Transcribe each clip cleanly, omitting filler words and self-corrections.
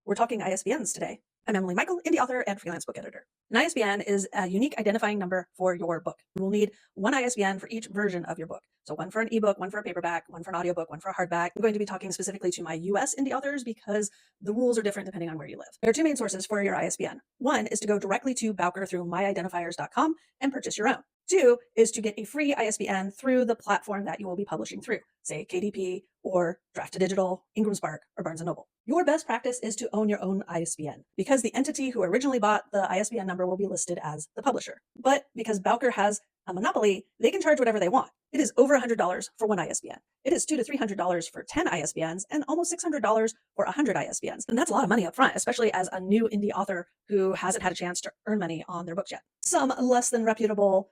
We're talking ISBNs today. I'm Emily Michael, indie author and freelance book editor. An ISBN is a unique identifying number for your book. You will need one ISBN for each version of your book. So one for an ebook, one for a paperback, one for an audiobook, one for a hardback. I'm going to be talking specifically to my US indie authors because the rules are different depending on where you live. There are two main sources for your ISBN. One is to go directly to Bowker through myidentifiers.com and purchase your own. Two is to get a free ISBN through the platform that you will be publishing through, say KDP or Draft to Digital, Ingram Spark, or Barnes & Noble. Your best practice is to own your own ISBN because the entity who originally bought the ISBN number will be listed as the publisher. But because Bowker has a monopoly, they can charge whatever they want. It is over $100 for one ISBN. It is $200 to $300 for 10 ISBNs and almost $600 for 100 ISBNs. And that's a lot of money up front, especially as a new indie author who hasn't had a chance to earn money on their books yet. Some less than reputable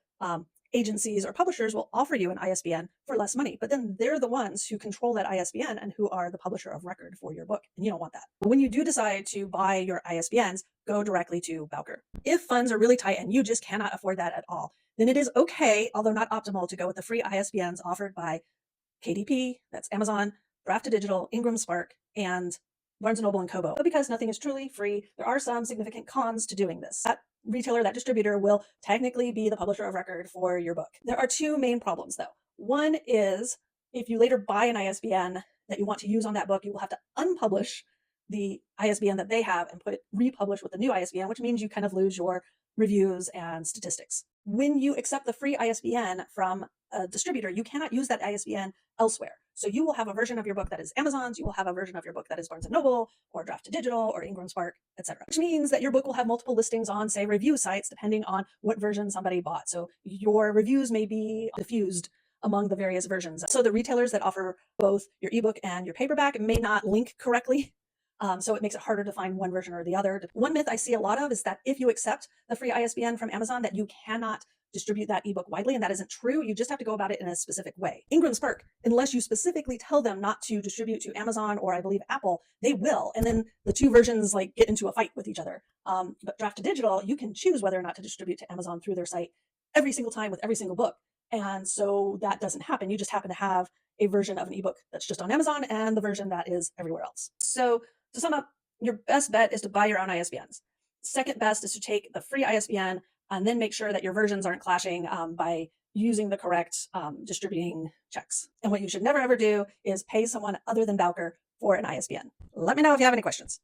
agencies or publishers will offer you an ISBN for less money, but then they're the ones who control that ISBN and who are the publisher of record for your book, and you don't want that. When you do decide to buy your ISBNs, go directly to Bowker. If funds are really tight and you just cannot afford that at all, then it is okay, although not optimal, to go with the free ISBNs offered by KDP, that's Amazon, Draft to Digital, Ingram Spark, and Barnes & Noble and Kobo. But because nothing is truly free, there are some significant cons to doing this. That retailer, that distributor will technically be the publisher of record for your book. There are two main problems though. One is if you later buy an ISBN that you want to use on that book, you will have to unpublish the ISBN that they have and republish with the new ISBN, which means you kind of lose your reviews and statistics. When you accept the free ISBN from a distributor, you cannot use that ISBN elsewhere. So you will have a version of your book that is Amazon's, you will have a version of your book that is Barnes & Noble or Draft to Digital or Ingram Spark, etc. Which means that your book will have multiple listings on, say, review sites, depending on what version somebody bought. So your reviews may be diffused among the various versions. So the retailers that offer both your ebook and your paperback may not link correctly. So it makes it harder to find one version or the other. One myth I see a lot of is that if you accept the free ISBN from Amazon, that you cannot distribute that ebook widely, and that isn't true. You just have to go about it in a specific way. Ingram Spark, unless you specifically tell them not to distribute to Amazon or I believe Apple, they will. And then the two versions like get into a fight with each other. But Draft to Digital, you can choose whether or not to distribute to Amazon through their site every single time with every single book. And so that doesn't happen. You just happen to have a version of an ebook that's just on Amazon and the version that is everywhere else. So to sum up, your best bet is to buy your own ISBNs. Second best is to take the free ISBN and then make sure that your versions aren't clashing by using the correct distributing checks. And what you should never ever do is pay someone other than Bowker for an ISBN. Let me know if you have any questions.